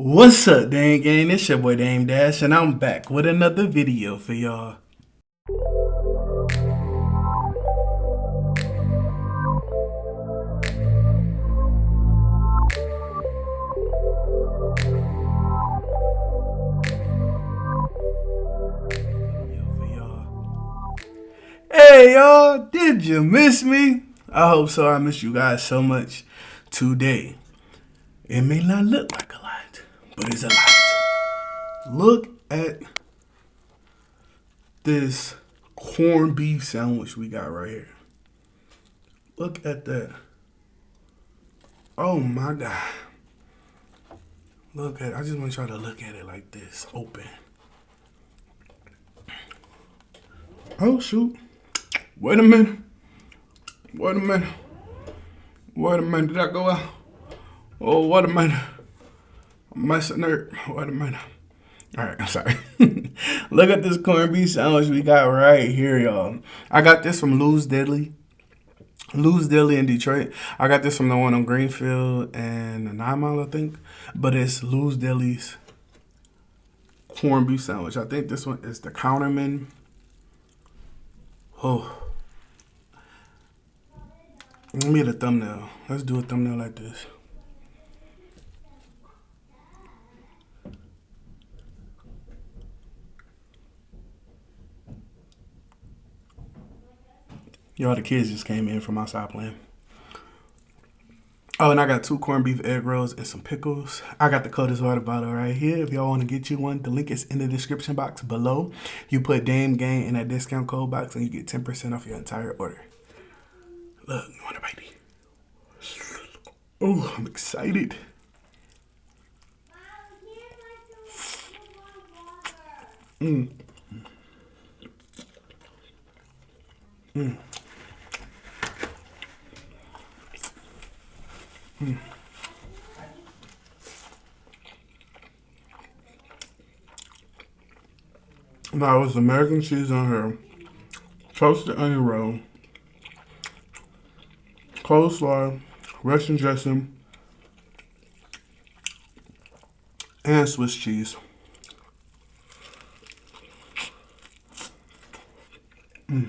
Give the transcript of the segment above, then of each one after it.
What's up, Dang Gang? It's your boy Dame Dash, and I'm back with another video for y'all. Hey y'all, did you miss me? I hope so. I miss you guys so much today. It may not look like a lot, but it's a lot. Look at this corned beef sandwich we got right here. Look at that. Oh my God. Look at it. I just want y'all to look at it like this, open. Oh shoot. Wait a minute. Wait a minute. Wait a minute. Did I go out? Oh, wait a minute. I'm messing up. Wait a minute. Alright, I'm sorry. Look at this corned beef sandwich we got right here, y'all. I got this from Louie's Deli. Louie's Deli in Detroit. I got this from the one on Greenfield and the 9 Mile, I think. But it's Louie's Deli's corned beef sandwich. I think this one is the Counterman. Oh. Let me get a thumbnail. Let's do a thumbnail like this. Y'all, the kids just came in from outside playing. Oh, and I got 2 corned beef egg rolls and some pickles. I got the Coldest water bottle right here. If y'all want to get you one, the link is in the description box below. You put Dame Gang in that discount code box and you get 10% off your entire order. Look, you want a bite? Oh, I'm excited. Mm. Mm. Mm. Now it's American cheese on here, toasted onion roll, coleslaw, Russian dressing, and Swiss cheese. Mm.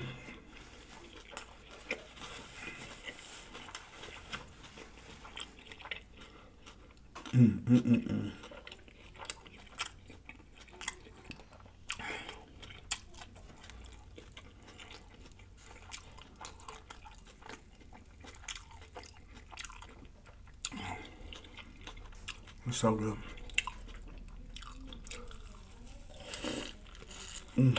It's so good. Mm.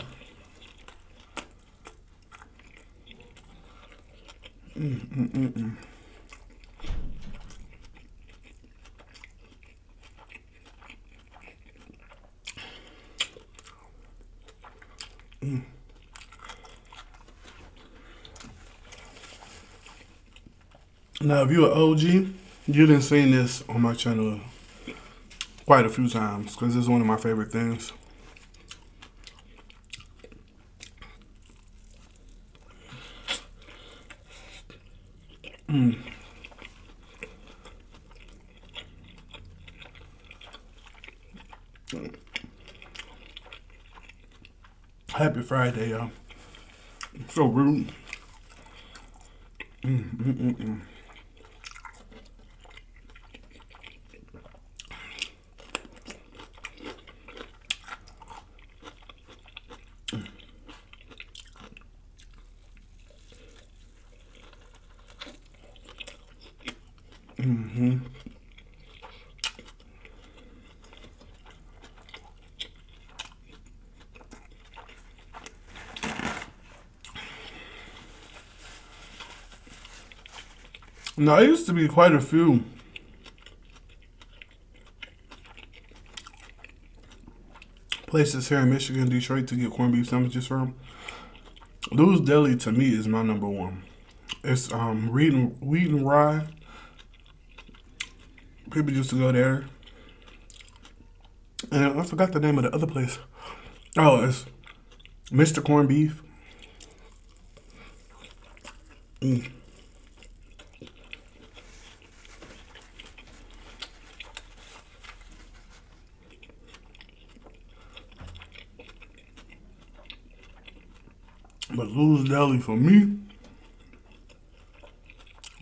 Now, if you're an OG, you done seen this on my channel quite a few times because it's one of my favorite things. Happy Friday, y'all. So rude. Now, there used to be quite a few places here in Michigan, Detroit, to get corned beef sandwiches from. Louie's Deli, to me, is my number one. It's wheat and rye. People used to go there. And I forgot the name of the other place. Oh, it's Mr. Corned Beef. But Louie's Deli for me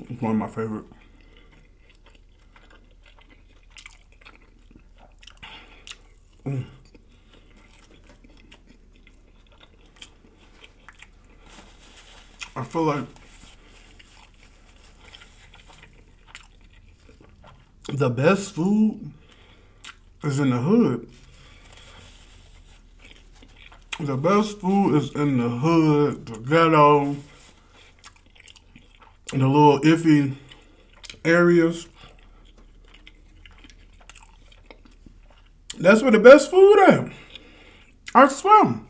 is one of my favorite. I feel like the best food is in the hood. The best food is in the hood, the ghetto, the little iffy areas. That's where the best food at. I swear.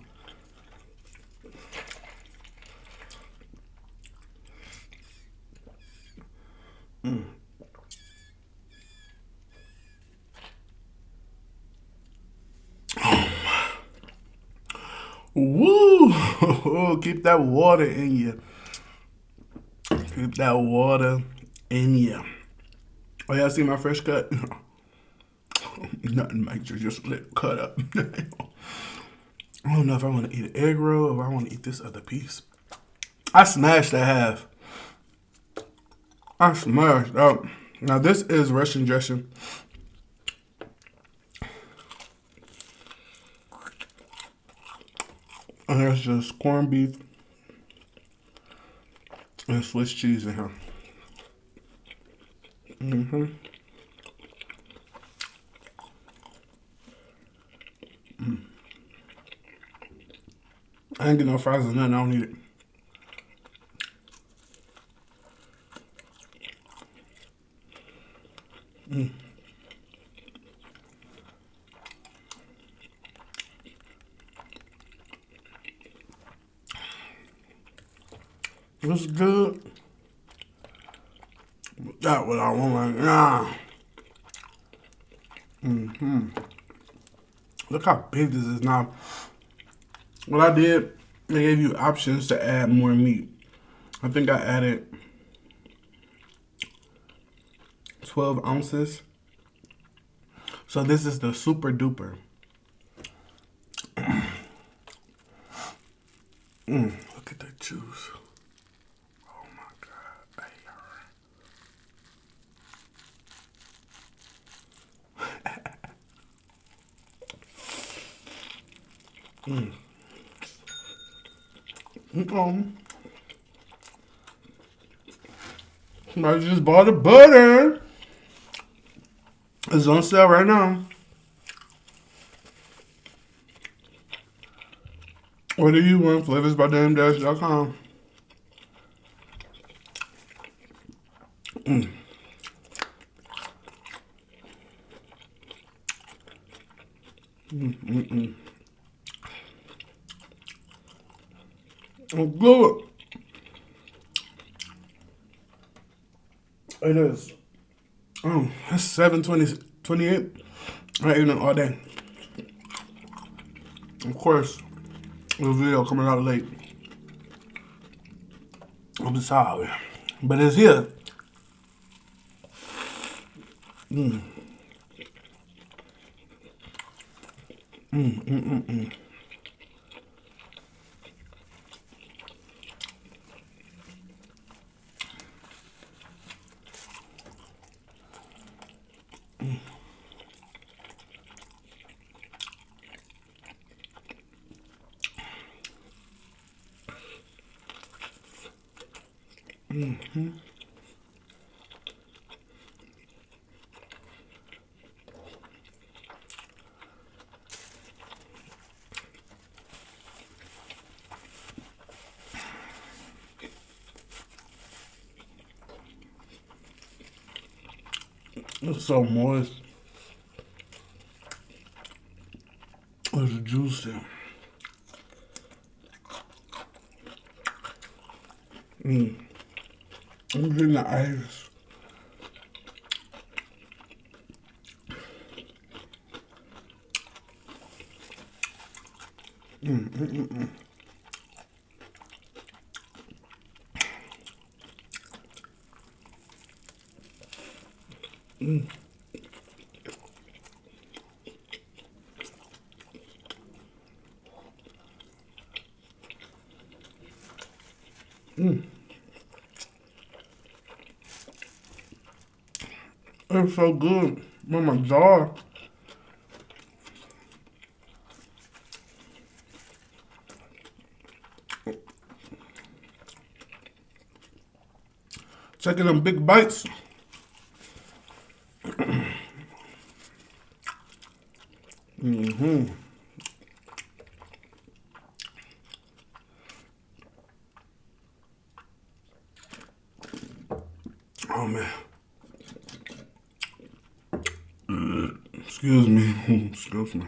Woo! Keep that water in you. Keep that water in you. Oh, y'all see my fresh cut? Nothing major, just let cut up. I don't know if I want to eat an egg roll or if I want to eat this other piece. I smashed that half. I smashed out. Now this is Russian dressing. And there's just corned beef and Swiss cheese in here. I ain't get no fries or nothing. I don't need it. It's good. That's what I want right now. Look how big this is now. What I did, they gave you options to add more meat. I think I added 12 ounces. So this is the super duper. Look at that juice. Oh my God. I just bought the butter. It's on sale right now. What do you want? FLAVORSBYDAMEDASH.com. Oh, good. It is. Oh, it's 7:28. I ate it all day. Of course, the video coming out late. I'm sorry, but it's here. It's so moist. It's juicy. I'm getting the ice. It's so good. Oh my jaw. Taking them big bites. Oh man. Excuse me. Excuse me.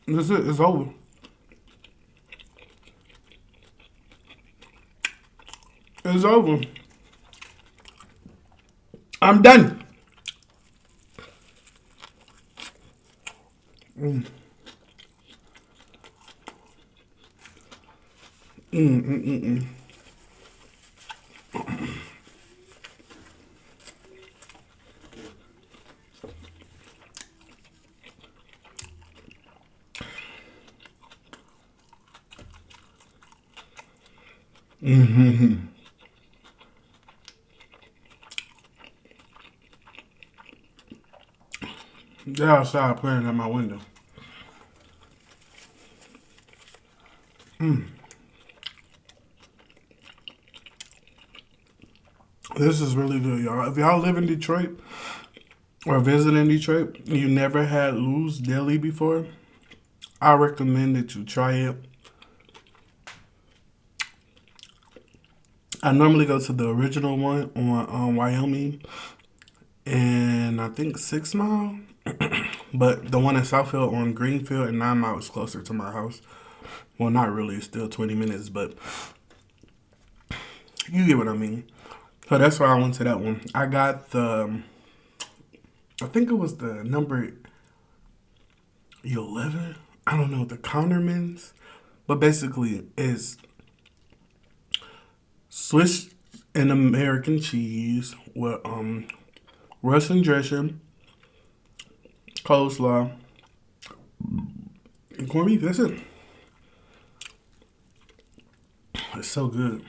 That's it. It's over. It's over. I'm done. They're outside playing at my window. This is really good, y'all. If y'all live in Detroit or visit in Detroit, and you never had Louie's Deli before, I recommend that you try it. I normally go to the original one on Wyoming and I think 6 Mile. But the one in Southfield on Greenfield and 9 Mile is closer to my house. Well, not really. It's still 20 minutes, but you get what I mean. So that's why I went to that one. I got the, I think it was the number 11. I don't know, the Countermans. But basically, it's Swiss and American cheese with Russian dressing, coleslaw, and corned beef. That's it. It's so good.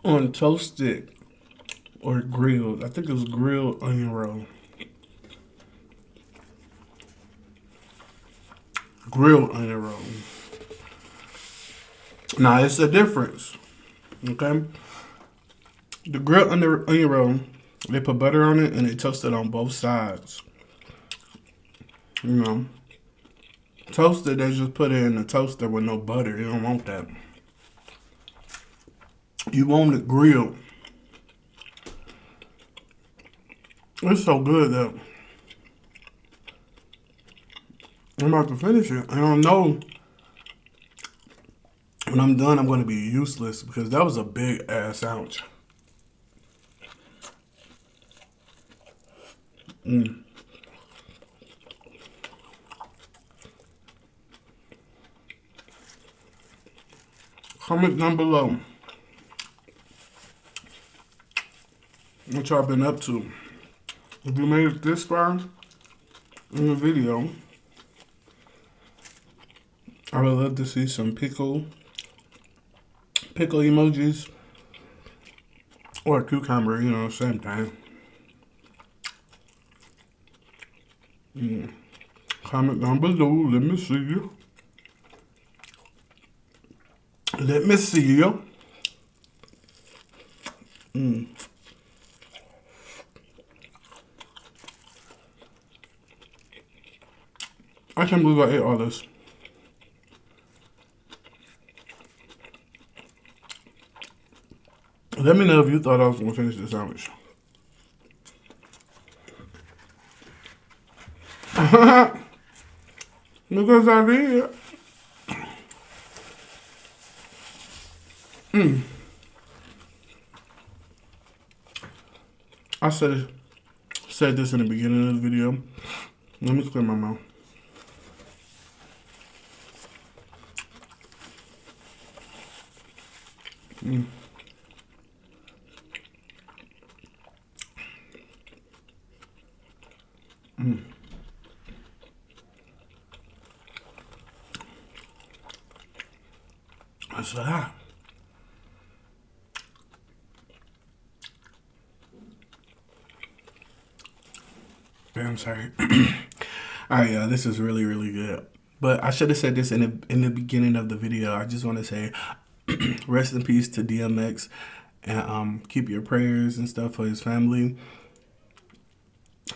On toasted or grilled. I think it was grilled onion roll. Grilled onion roll. Now, it's a difference. Okay? The grilled onion roll, they put butter on it and they toast it on both sides. You know. Toasted, they just put it in the toaster with no butter. You don't want that. You want it grilled. It's so good though. I'm about to finish it. I don't know. When I'm done, I'm going to be useless because that was a big ass sandwich. Comment down below what y'all been up to. If you made it this far in the video, I would love to see some pickle emojis or cucumber, you know, same thing. Comment down below. Let me see you. Let me see you. I can't believe I ate all this. Let me know if you thought I was going to finish this sandwich. Because I did. I said this in the beginning of the video. Let me clear my mouth. That's that. I'm sorry. Alright, y'all, this is really, really good. But I should have said this in the beginning of the video. I just want to say rest in peace to DMX, and keep your prayers and stuff for his family.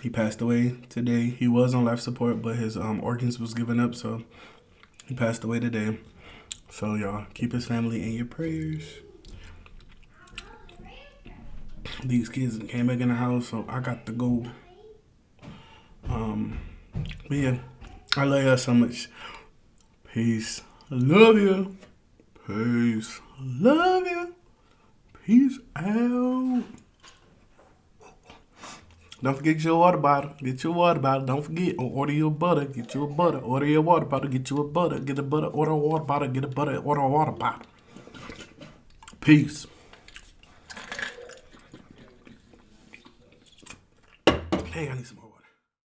He passed away today. He was on life support, but his organs was given up, so he passed away today. So y'all keep his family in your prayers. These kids came back in the house, so I got to go. But yeah, I love y'all so much. Peace. Love you. Peace. Love you. Peace out. Don't forget your water bottle. Get your water bottle. Don't forget. Order your butter. Get you a butter. Order your water bottle. Get you a butter. Get a butter. Order a water bottle. Get a butter. Order a water bottle. Peace. Hey, I need some more.